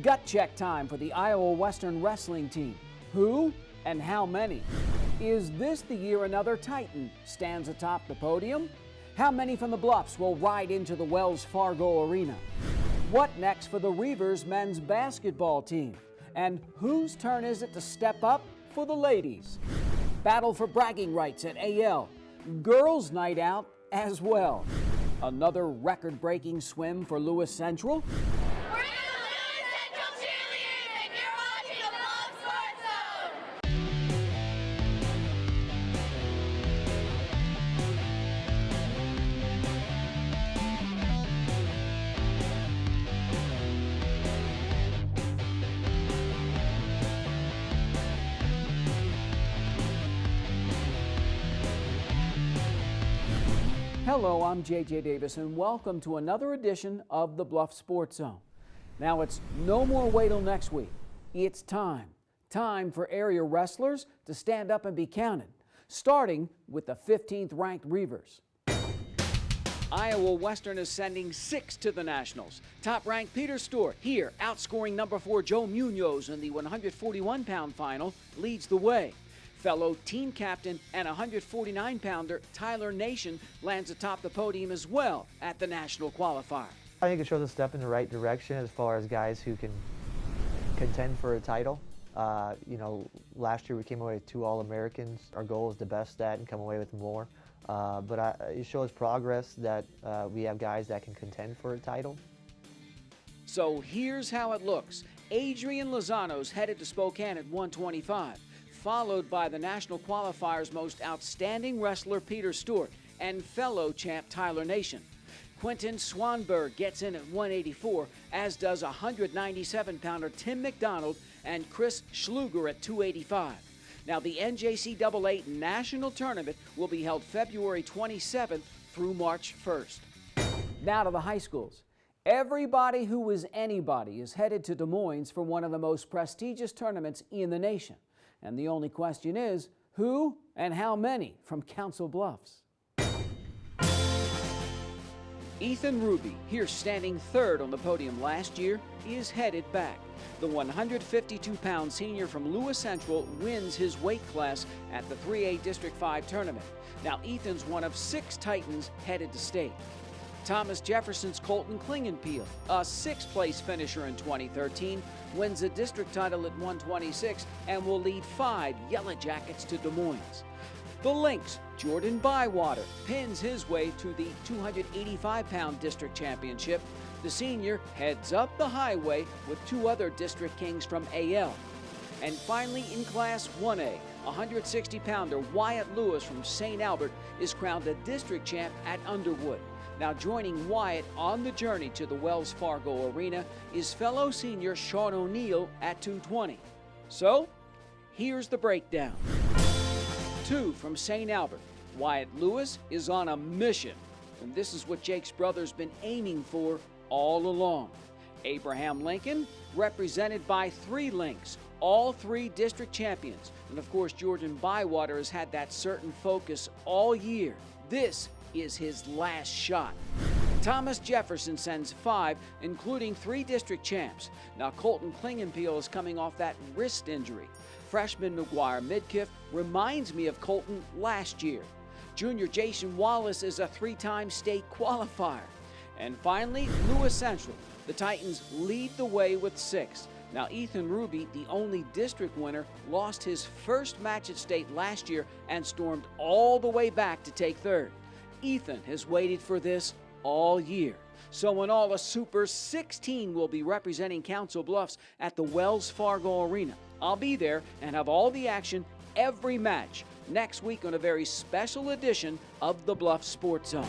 Gut check time for the Iowa Western wrestling team. Who and how many? Is this the year another Titan stands atop the podium? How many from the Bluffs will ride into the Wells Fargo Arena? What next for the Reavers men's basketball team? And whose turn is it to step up for the ladies? Battle for bragging rights at AL. Girls' night out as well. Another record-breaking swim for Lewis Central. We're the Lewis Central Cheerleaders, and you're watching the Bluffs Sports Zone. Hello, I'm JJ Davis, and welcome to another edition of the Bluff Sports Zone. Now, it's no more wait till next week. It's time for area wrestlers to stand up and be counted, starting with the 15th ranked Reavers. Iowa Western is sending 6 to the Nationals. Top-ranked Peter Stewart here, outscoring number 4 Joe Munoz in the 141-pound final, leads the way. Fellow team captain and 149-pounder Tyler Nation lands atop the podium as well at the national qualifier. I think it shows a step in the right direction as far as guys who can contend for a title. Last year we came away with 2 All-Americans. Our goal is to best that and come away with more. It shows progress that we have guys that can contend for a title. So here's how it looks. Adrian Lozano's headed to Spokane at 125. Followed by the national qualifier's most outstanding wrestler Peter Stewart and fellow champ Tyler Nation. Quentin Swanberg gets in at 184, as does 197-pounder Tim McDonald and Chris Schluger at 285. Now, the NJCAA National Tournament will be held February 27th through March 1st. Now to the high schools. Everybody who is anybody is headed to Des Moines for one of the most prestigious tournaments in the nation. And the only question is, who and how many from Council Bluffs? Ethan Ruby, here standing third on the podium last year, is headed back. The 152-pound senior from Lewis Central wins his weight class at the 3A District 5 tournament. Now Ethan's one of 6 Titans headed to state. Thomas Jefferson's Colton Klingenpeel, a 6th-place finisher in 2013, wins a district title at 126 and will lead 5 Yellow Jackets to Des Moines. The Lynx, Jordan Bywater, pins his way to the 285-pound district championship. The senior heads up the highway with 2 other district kings from AL. And finally, in Class 1A, 160-pounder Wyatt Lewis from St. Albert is crowned a district champ at Underwood. Now joining Wyatt on the journey to the Wells Fargo Arena is fellow senior Sean O'Neill at 220. So, here's the breakdown. 2 from St. Albert. Wyatt Lewis is on a mission, and this is what Jake's brother's been aiming for all along. Abraham Lincoln, represented by 3 Lynx, all 3 district champions. And of course, Jordan Bywater has had that certain focus all year. This is his last shot. Thomas Jefferson sends 5, including 3 district champs. Now Colton Klingenpeel is coming off that wrist injury. Freshman McGuire Midkiff reminds me of Colton last year. Junior Jason Wallace is a 3-time state qualifier. And finally, Lewis Central. The Titans lead the way with 6. Now Ethan Ruby, the only district winner, lost his first match at state last year and stormed all the way back to take 3rd. Ethan has waited for this all year. So in all, a super 16 will be representing Council Bluffs at the Wells Fargo Arena. I'll be there and have all the action every match next week on a very special edition of the Bluff Sports Zone.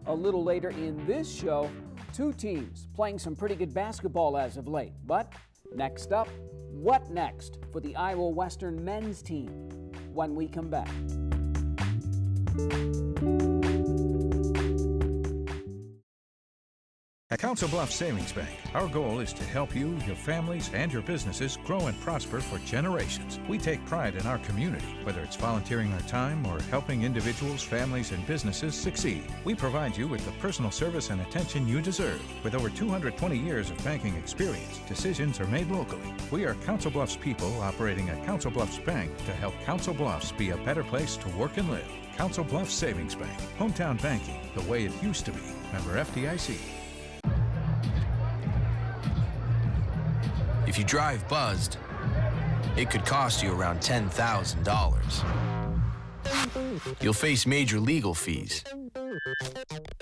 A little later in this show, 2 teams playing some pretty good basketball as of late. But next up, what next for the Iowa Western men's team when we come back? At Council Bluffs Savings Bank, our goal is to help you, your families, and your businesses grow and prosper for generations. We take pride in our community, whether it's volunteering our time or helping individuals, families, and businesses succeed. We provide you with the personal service and attention you deserve. With over 220 years of banking experience, decisions are made locally. We are Council Bluffs people operating at Council Bluffs Bank to help Council Bluffs be a better place to work and live. Council Bluffs Savings Bank. Hometown banking, the way it used to be. Member FDIC. If you drive buzzed, it could cost you around $10,000. You'll face major legal fees,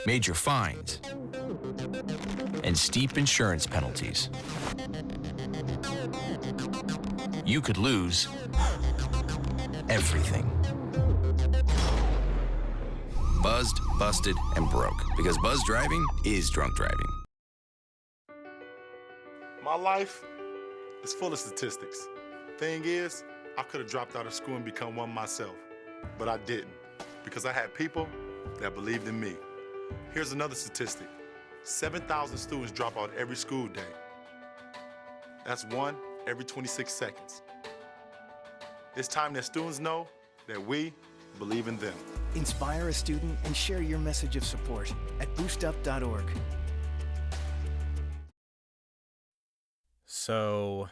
major fines, and steep insurance penalties. You could lose everything. Buzzed, busted, and broke. Because buzz driving is drunk driving. My life is full of statistics. Thing is, I could have dropped out of school and become one myself, but I didn't, because I had people that believed in me. Here's another statistic. 7,000 students drop out every school day. That's one every 26 seconds. It's time that students know that we believe in them. Inspire a student and share your message of support at boostup.org. So,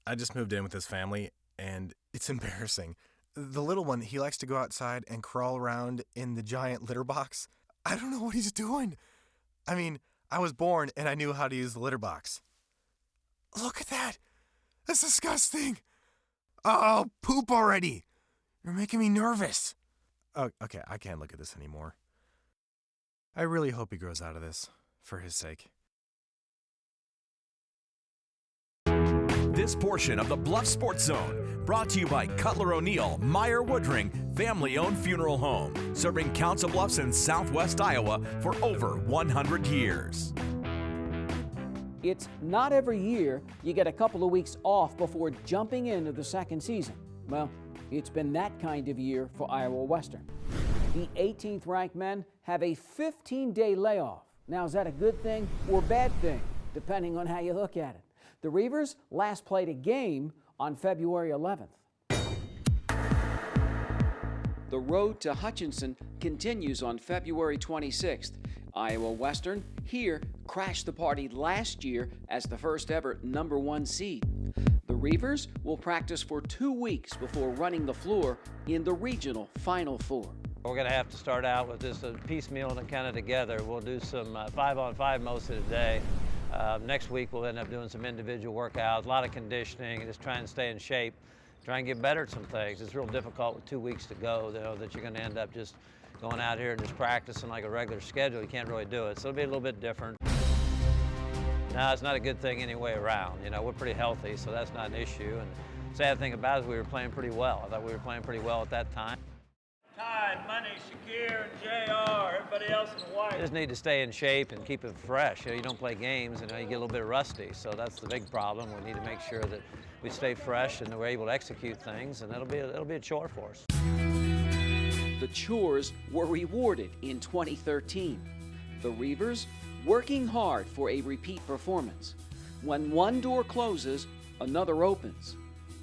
I just moved in with his family, and it's embarrassing. The little one, he likes to go outside and crawl around in the giant litter box. I don't know what he's doing. I mean, I was born and I knew how to use the litter box. Look at that. That's disgusting. Oh, poop already. You're making me nervous. Oh, okay, I can't look at this anymore. I really hope he grows out of this, for his sake. This portion of the Bluff Sports Zone brought to you by Cutler O'Neill Meyer Woodring family-owned funeral home, serving Council Bluffs in southwest Iowa for over 100 years. It's not every year you get a couple of weeks off before jumping into the second season. Well, it's been that kind of year for Iowa Western. The 18th ranked men have a 15-day layoff. Now, is that a good thing or bad thing, depending on how you look at it? The Reavers last played a game on February 11th. The road to Hutchinson continues on February 26th. Iowa Western here crashed the party last year as the first ever #1 seed. The Reavers will practice for 2 weeks before running the floor in the regional Final Four. We're going to have to start out with just a piecemeal and kind of together. We'll do some 5-on-5 most of the day. Next week we'll end up doing some individual workouts, a lot of conditioning, and just trying to stay in shape, try and get better at some things. It's real difficult with 2 weeks to go, though, that you're going to end up just going out here and just practicing like a regular schedule. You can't really do it, so it'll be a little bit different. No, it's not a good thing any way around. You know, we're pretty healthy, so that's not an issue. And the sad thing about it is we were playing pretty well. I thought we were playing pretty well at that time. Ty, Money, Shakir, JR, everybody else in white. You just need to stay in shape and keep it fresh. You know, you don't play games, you know, you get a little bit rusty. So that's the big problem. We need to make sure that we stay fresh and that we're able to execute things, and it'll be a chore for us. The chores were rewarded in 2013. The Reavers working hard for a repeat performance. When one door closes, another opens.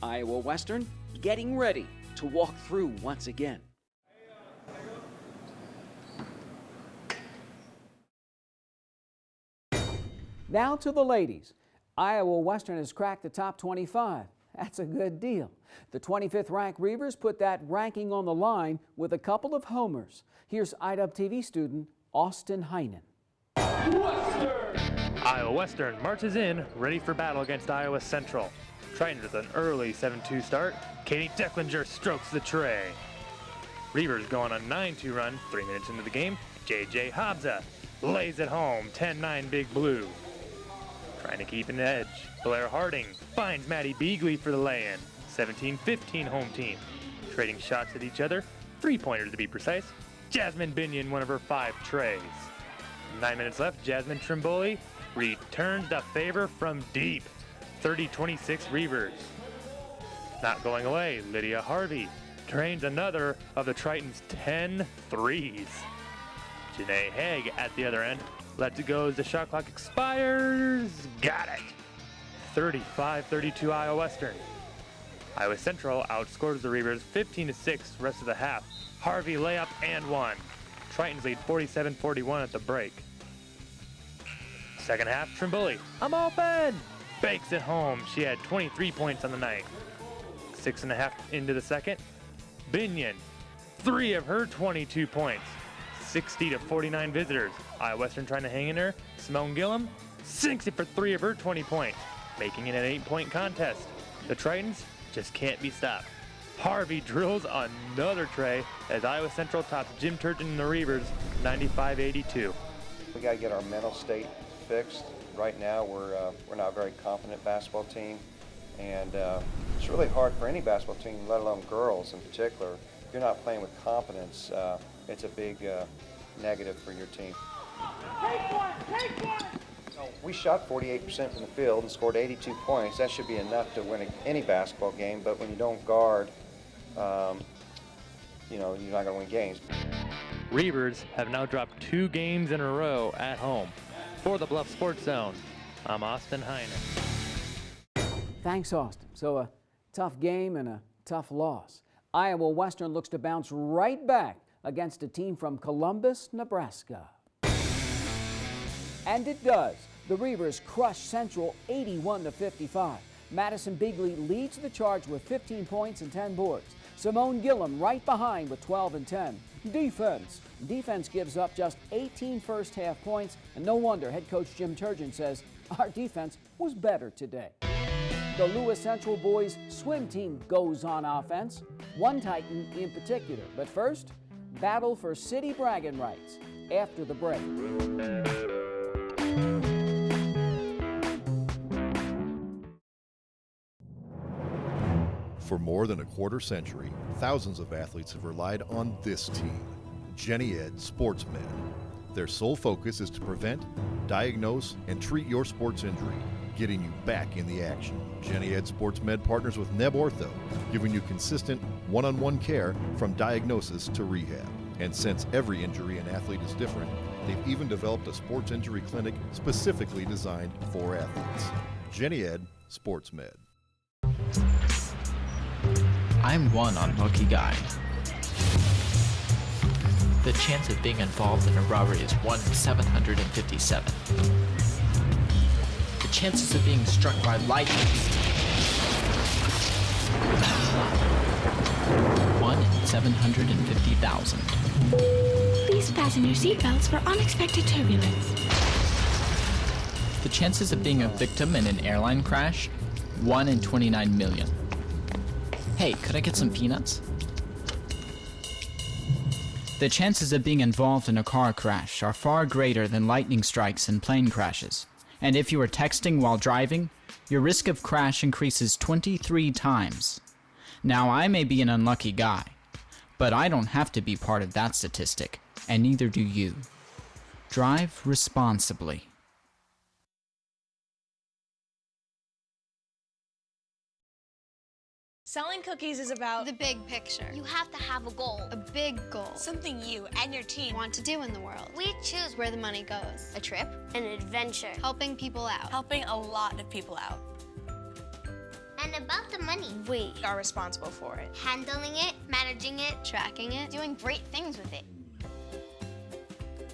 Iowa Western getting ready to walk through once again. Now to the ladies. Iowa Western has cracked the top 25. That's a good deal. The 25th ranked Reavers put that ranking on the line with a couple of homers. Here's IWTV student Austin Heinen. Iowa Western marches in, ready for battle against Iowa Central. Triton with an early 7-2 start. Katie Decklinger strokes the tray. Reavers go on a 9-2 run 3 minutes into the game. J.J. Hobbsa lays it home, 10-9 Big Blue. Trying to keep an edge. Blair Harding finds Maddie Beagley for the lay-in. 17-15 home team. Trading shots at each other. 3-pointers to be precise. Jasmine Binion, one of her 5 trays. 9 minutes left. Jasmine Trimboli returns the favor from deep. 30-26 Reavers. Not going away, Lydia Harvey drains another of the Triton's 10 threes. Janae Haig at the other end Let it go as the shot clock expires. Got it. 35-32 Iowa Western. Iowa Central outscores the Reavers 15-6 rest of the half. Harvey layup and one. Tritons lead 47-41 at the break. Second half, Trimboli. I'm open! Bakes it home. She had 23 points on the night. 6.5 into the second. Binion. 3 of her 22 points. 60-49 visitors. Iowa Western trying to hang in her. Simone Gillum sinks it for 3 of her 20 points, making it an 8-point contest. The Tritons just can't be stopped. Harvey drills another tray as Iowa Central tops Jim Turgeon and the Reavers 95-82. We got to get our mental state fixed. Right now, we're not a very confident basketball team, and it's really hard for any basketball team, let alone girls in particular. If you're not playing with confidence, it's a big negative for your team. Take one! Take one! We shot 48% from the field and scored 82 points. That should be enough to win any basketball game, but when you don't guard, you're not going to win games. Reavers have now dropped 2 games in a row at home. For the Bluff Sports Zone, I'm Austin Heiner. Thanks, Austin. So a tough game and a tough loss. Iowa Western looks to bounce right back against a team from Columbus, Nebraska. And it does. The Reavers crush Central 81-55. Madison Bigley leads the charge with 15 points and 10 boards. Simone Gillum right behind with 12 and 10. Defense gives up just 18 first half points, and no wonder head coach Jim Turgeon says our defense was better today. The Lewis Central boys swim team goes on offense, one Titan in particular. But first, battle for city bragging rights after the break. For more than a quarter century, thousands of athletes have relied on this team, Jenny Ed Sportsmed. Their sole focus is to prevent, diagnose, and treat your sports injury, getting you back in the action. Jenny Ed Sportsmed partners with Neb Ortho, giving you consistent one-on-one care from diagnosis to rehab. And since every injury an athlete is different, they've even developed a sports injury clinic specifically designed for athletes. Jenny Ed Sportsmed. I'm one unlucky guy. The chance of being involved in a robbery is 1 in 757. The chances of being struck by lightning. 1 in 750,000. Please fasten your seatbelts for unexpected turbulence. The chances of being a victim in an airline crash? 1 in 29 million. Hey, could I get some peanuts? The chances of being involved in a car crash are far greater than lightning strikes and plane crashes. And if you are texting while driving, your risk of crash increases 23 times. Now, I may be an unlucky guy, but I don't have to be part of that statistic, and neither do you. Drive responsibly. Selling cookies is about the big picture. You have to have a goal. A big goal. Something you and your team want to do in the world. We choose where the money goes. A trip, an adventure, helping people out. Helping a lot of people out. And about the money, we are responsible for it. Handling it, managing it, tracking it, doing great things with it.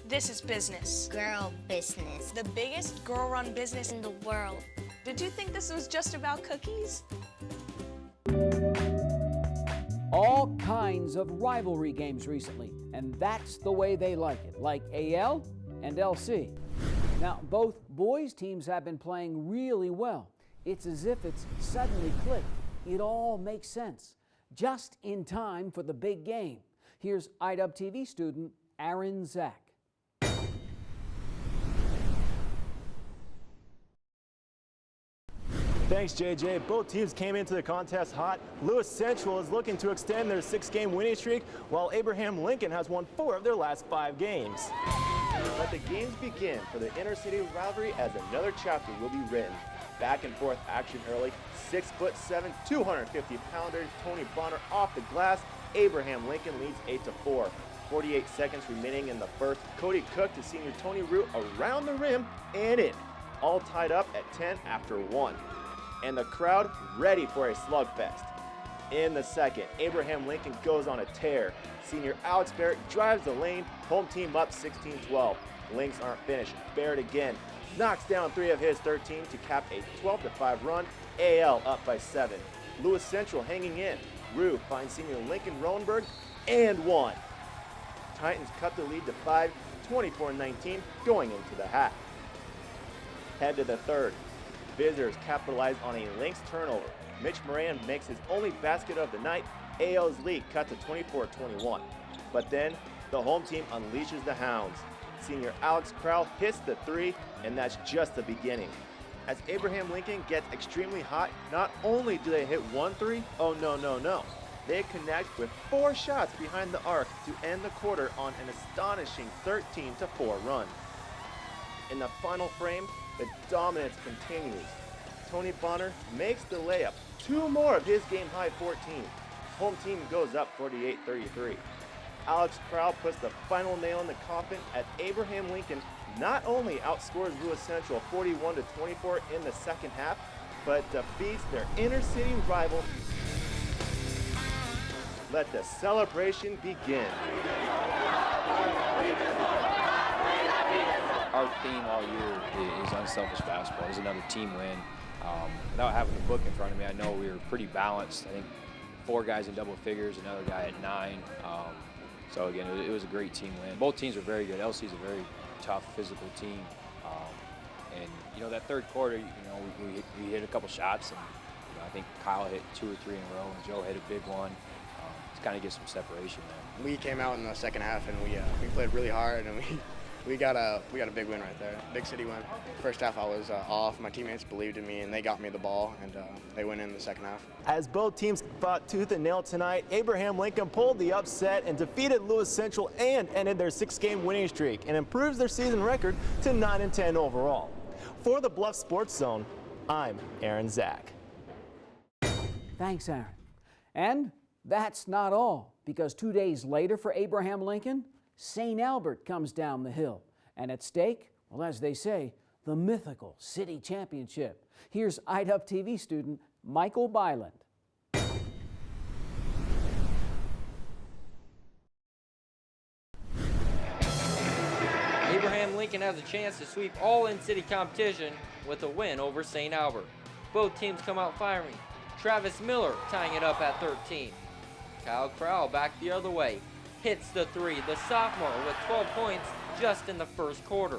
This is business. Girl business. The biggest girl-run business in the world. Did you think this was just about cookies? All kinds of rivalry games recently, and that's the way they like it, like AL and LC. Now, both boys' teams have been playing really well. It's as if it's suddenly clicked. It all makes sense, just in time for the big game. Here's IDub TV student Aaron Zach. Thanks, JJ. Both teams came into the contest hot. Lewis Central is looking to extend their 6-game winning streak, while Abraham Lincoln has won 4 of their last 5 games. Let the games begin for the inter-city rivalry as another chapter will be written. Back and forth action early. 6'7", 250-pounder Tony Bonner off the glass. Abraham Lincoln leads 8-4. 48 seconds remaining in the first. Cody Cook to senior Tony Root around the rim and in. All tied up at 10 after 1. And the crowd ready for a slugfest. In the second, Abraham Lincoln goes on a tear. Senior Alex Barrett drives the lane, home team up 16-12. Lynx aren't finished. Barrett again knocks down 3 of his 13 to cap a 12-5 run. AL up by 7. Lewis Central hanging in. Rue finds senior Lincoln Roenberg and 1. Titans cut the lead to 5, 24-19 going into the half. Head to the third. Visitors capitalize on a Lynx turnover. Mitch Moran makes his only basket of the night. AL's lead cut to 24-21. But then the home team unleashes the Hounds. Senior Alex Crowell hits the 3, and that's just the beginning. As Abraham Lincoln gets extremely hot, not only do they hit 1 3, oh no. They connect with 4 shots behind the arc to end the quarter on an astonishing 13-4 run. In the final frame, the dominance continues. Tony Bonner makes the layup, 2 more of his game-high 14. Home team goes up 48-33. Alex Crowell puts the final nail in the coffin as Abraham Lincoln not only outscores Lewis Central 41-24 in the second half, but defeats their inner city rival. Let the celebration begin. Our theme all year is unselfish basketball. It's another team win. Without having the book in front of me, I know we were pretty balanced. I think 4 guys in double figures, another guy at 9. So again, it was a great team win. Both teams were very good. LC's a very tough, physical team. And you know, that third quarter, we hit a couple shots, and I think Kyle hit 2 or 3 in a row, and Joe hit a big one. To kind of get some separation there. We came out in the second half, and we played really hard, and we got a big win right there. Big city win. First half I was off. My teammates believed in me, and they got me the ball, and they went in the second half. As both teams fought tooth and nail tonight, Abraham Lincoln pulled the upset and defeated Lewis Central and ended their 6-game winning streak and improves their season record to 9-10 overall. For the Bluffs Sports Zone, I'm Aaron Zach. Thanks, Aaron. And that's not all, because 2 days later for Abraham Lincoln, St. Albert comes down the hill. And at stake, well, as they say, the mythical city championship. Here's IDUP TV student Michael Byland. Abraham Lincoln has a chance to sweep all in-city competition with a win over St. Albert. Both teams come out firing. Travis Miller tying it up at 13. Kyle Crowell back the other way. Hits the 3, the sophomore with 12 points just in the first quarter.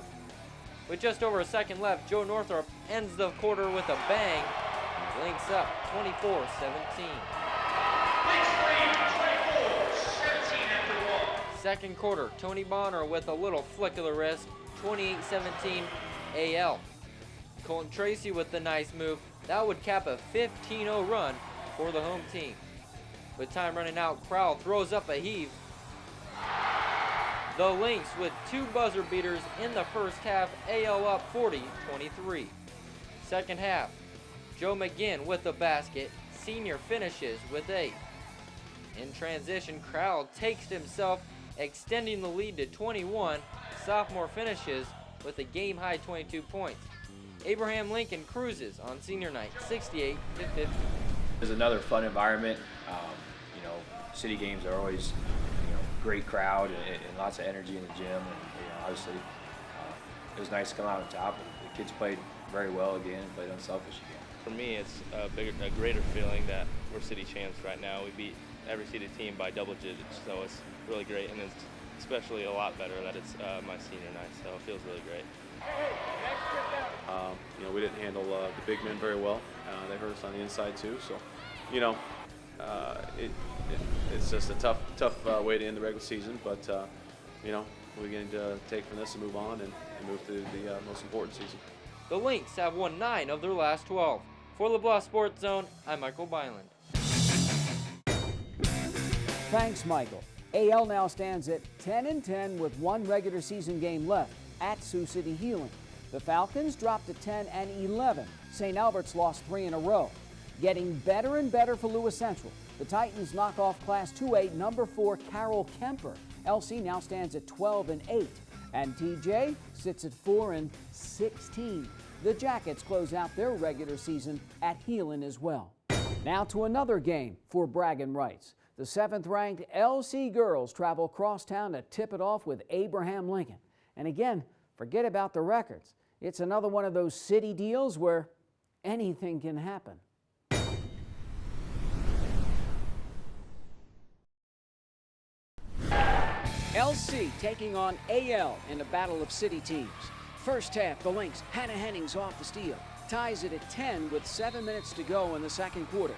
With just over a second left, Joe Northrup ends the quarter with a bang. Links up 24-17. Second quarter, Tony Bonner with a little flick of the wrist, 28-17 AL. Colton Tracy with the nice move. That would cap a 15-0 run for the home team. With time running out, Crowell throws up a heave. The Lynx with 2 buzzer beaters in the first half, AL up 40-23. Second half, Joe McGinn with the basket, senior finishes with 8. In transition, Crowell takes to himself, extending the lead to 21. Sophomore finishes with a game-high 22 points. Abraham Lincoln cruises on senior night, 68-50. It's another fun environment. City games are always, great crowd and lots of energy in the gym. And obviously, it was nice to come out on top. The kids played very well again and played unselfish again. For me, it's a greater feeling that we're city champs right now. We beat every city team by double digits, so it's really great, and it's especially a lot better that it's my senior night, so it feels really great. We didn't handle the big men very well. They hurt us on the inside too, so it's just a tough way to end the regular season, but we're going to take from this and move on and move to the most important season. The Lynx have won 9 of their last 12. For the Bluffs Sports Zone, I'm Michael Byland. Thanks, Michael. AL now stands at 10-10 with 1 regular season game left at Sioux City Healing. The Falcons dropped to 10-11. St. Albert's lost 3 in a row. Getting better and better for Lewis Central. The Titans knock off Class 2A number 4 Carroll Kemper LC now stands at 12-8, and TJ sits at 4-16. The Jackets close out their regular season at Heelan as well. Now to another game for bragging rights. The 7th-ranked LC girls travel crosstown to tip it off with Abraham Lincoln. And again, forget about the records. It's another one of those city deals where anything can happen. LC taking on AL in a battle of city teams. First half, the Lynx, Hannah Hennings off the steal, ties it at 10 with 7 minutes to go in the second quarter.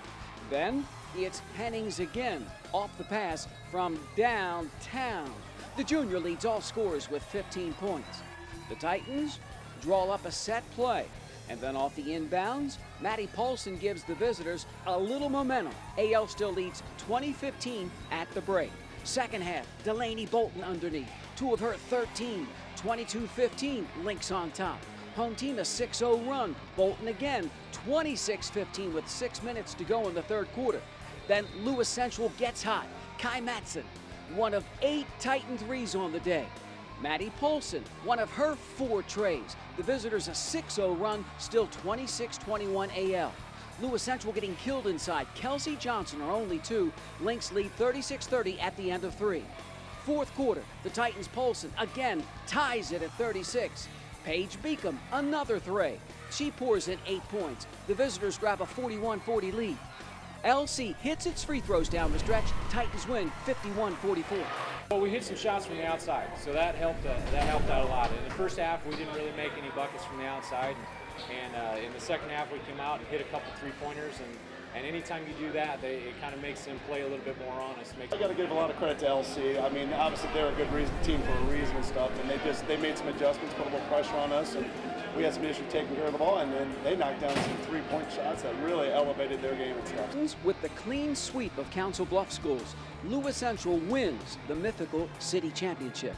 Then it's Hennings again, off the pass from downtown. The junior leads all scorers with 15 points. The Titans draw up a set play, and then off the inbounds, Maddie Paulson gives the visitors a little momentum. AL still leads 20-15 at the break. Second half, Delaney Bolton underneath. 2 of her 13, 22-15, Lynx on top. Home team a 6-0 run. Bolton again, 26-15 with 6 minutes to go in the third quarter. Then Lewis Central gets hot. Kai Matson, 1 of 8 Titan threes on the day. Maddie Polson, 1 of her 4 trays. The visitors a 6-0 run, still 26-21 AL. Lewis Central getting killed inside. Kelsey Johnson are only 2. Lynx lead 36-30 at the end of 3. Fourth quarter, the Titans' Polson again ties it at 36. Paige Beacom, another 3. She pours in 8 points. The visitors grab a 41-40 lead. LC hits its free throws down the stretch. Titans win 51-44. Well, we hit some shots from the outside, so that helped out a lot. In the first half, we didn't really make any buckets from the outside. And in the second half, we came out and hit a couple three-pointers, and anytime you do that, it kind of makes them play a little bit more honest. I got to give a lot of credit to LC. I mean, obviously they're a good team for a reason and stuff, and they made some adjustments, put a little pressure on us, and we had some issues taking care of the ball, and then they knocked down some three-point shots that really elevated their game and stuff. With the clean sweep of Council Bluffs schools, Lewis Central wins the mythical city championship.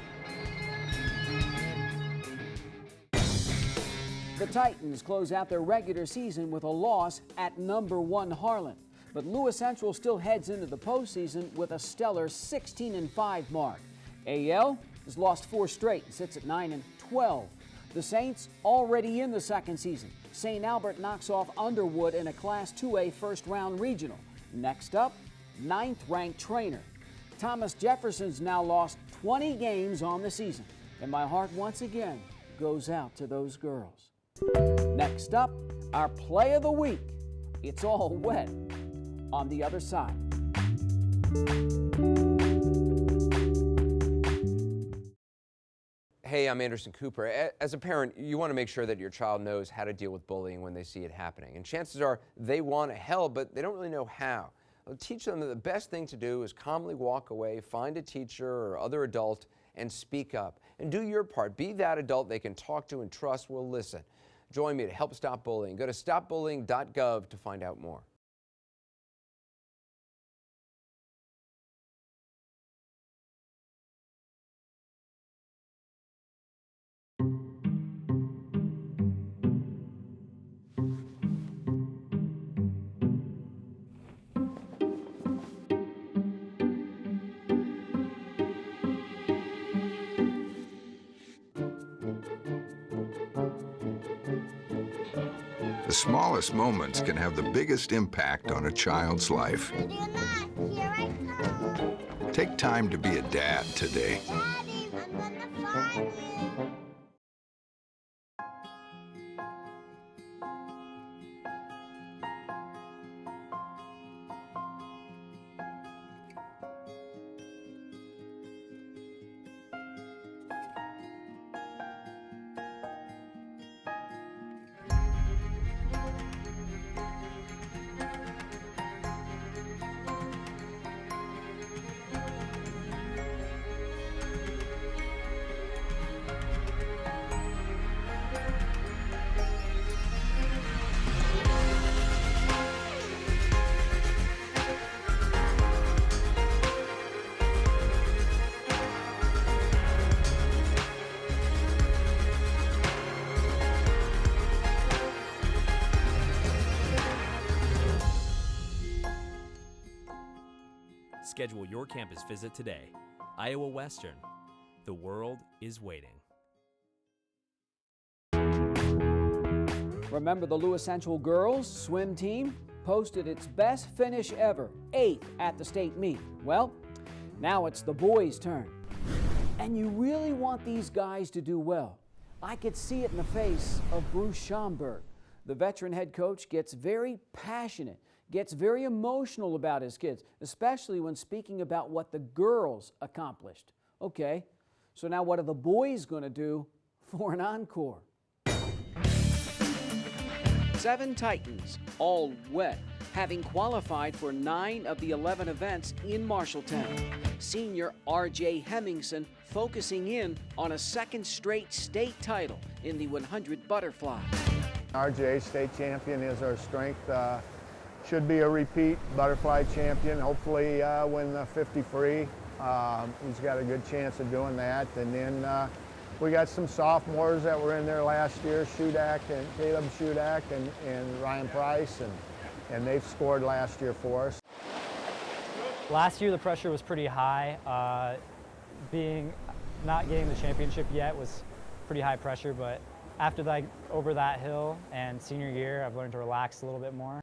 The Titans close out their regular season with a loss at number 1 Harlan. But Lewis Central still heads into the postseason with a stellar 16-5 mark. AL has lost 4 straight and sits at 9-12. The Saints already in the second season. St. Albert knocks off Underwood in a Class 2A first-round regional. Next up, 9th-ranked Trainer. Thomas Jefferson's now lost 20 games on the season. And my heart once again goes out to those girls. Next up, our play of the week. It's all wet on the other side. Hey, I'm Anderson Cooper. As a parent, you want to make sure that your child knows how to deal with bullying when they see it happening. And chances are they want to help, but they don't really know how. Well, teach them that the best thing to do is calmly walk away, find a teacher or other adult, and speak up. And do your part. Be that adult they can talk to and trust will listen. Join me to help stop bullying. Go to stopbullying.gov to find out more. The smallest moments can have the biggest impact on a child's life. Take time to be a dad today. Schedule your campus visit today. Iowa Western. The world is waiting. Remember the Lewis Central girls swim team posted its best finish ever, 8th at the state meet. Well, now it's the boys' turn. And you really want these guys to do well. I could see it in the face of Bruce Schomburg. The veteran head coach gets very passionate, gets very emotional about his kids, especially when speaking about what the girls accomplished. Okay, so now what are the boys going to do for an encore? 7 Titans, all wet, having qualified for 9 of the 11 events in Marshalltown. Senior R.J. Hemmingson focusing in on a second straight state title in the 100 butterfly. RJ, state champion, is our strength. Should be a repeat butterfly champion, hopefully win the 50 free. He's got a good chance of doing that. And then we got some sophomores that were in there last year, Shudak and Caleb Shudak and Ryan Price, and they've scored last year for us. Last year the pressure was pretty high. Not getting the championship yet was pretty high pressure, but after that, over that hill and senior year, I've learned to relax a little bit more.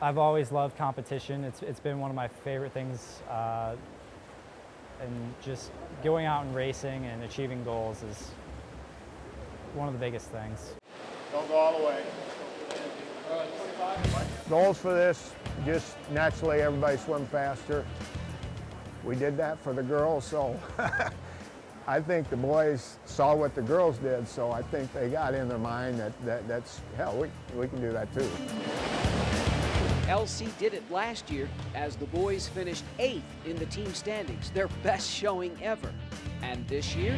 I've always loved competition. It's been one of my favorite things, and just going out and racing and achieving goals is one of the biggest things. Don't go all the way. Goals for this, just naturally everybody swim faster. We did that for the girls, so I think the boys saw what the girls did, so I think they got in their mind that's, hell, we can do that too. LC did it last year as the boys finished 8th in the team standings, their best showing ever. And this year?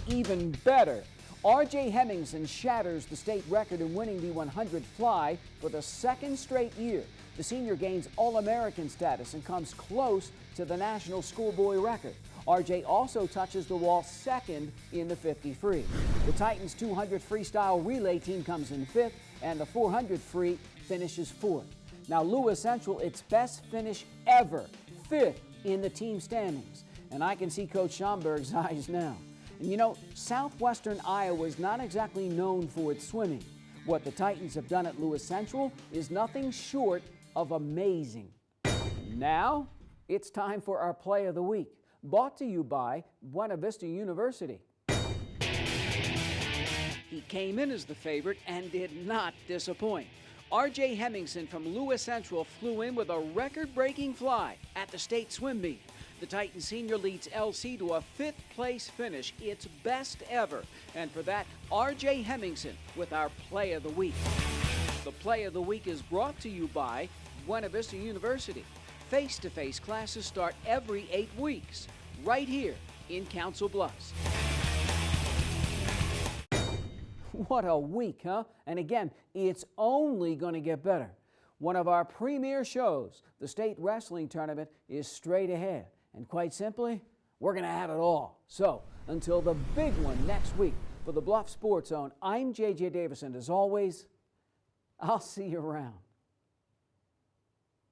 Even better. R.J. Hemmingson shatters the state record in winning the 100 fly for the second straight year. The senior gains All-American status and comes close to the national schoolboy record. R.J. also touches the wall second in the 50 free. The Titans 200 freestyle relay team comes in 5th, and the 400 free finishes 4th. Now Lewis Central, its best finish ever, 5th in the team standings. And I can see Coach Schomburg's eyes now. And you know, southwestern Iowa is not exactly known for its swimming. What the Titans have done at Lewis Central is nothing short of amazing. And now, it's time for our Play of the Week, brought to you by Buena Vista University. He came in as the favorite and did not disappoint. R.J. Hemmingson from Lewis Central flew in with a record-breaking fly at the state swim meet. The Titan senior leads LC to a 5th place finish, its best ever. And for that, R.J. Hemmingson with our Play of the Week. The Play of the Week is brought to you by Buena Vista University. Face-to-face classes start every 8 weeks, right here in Council Bluffs. What a week, huh? And again, it's only going to get better. One of our premier shows, the state wrestling tournament, is straight ahead. And quite simply, we're going to have it all. So, until the big one next week, for the Bluff Sports Zone, I'm J.J. Davison. As always, I'll see you around.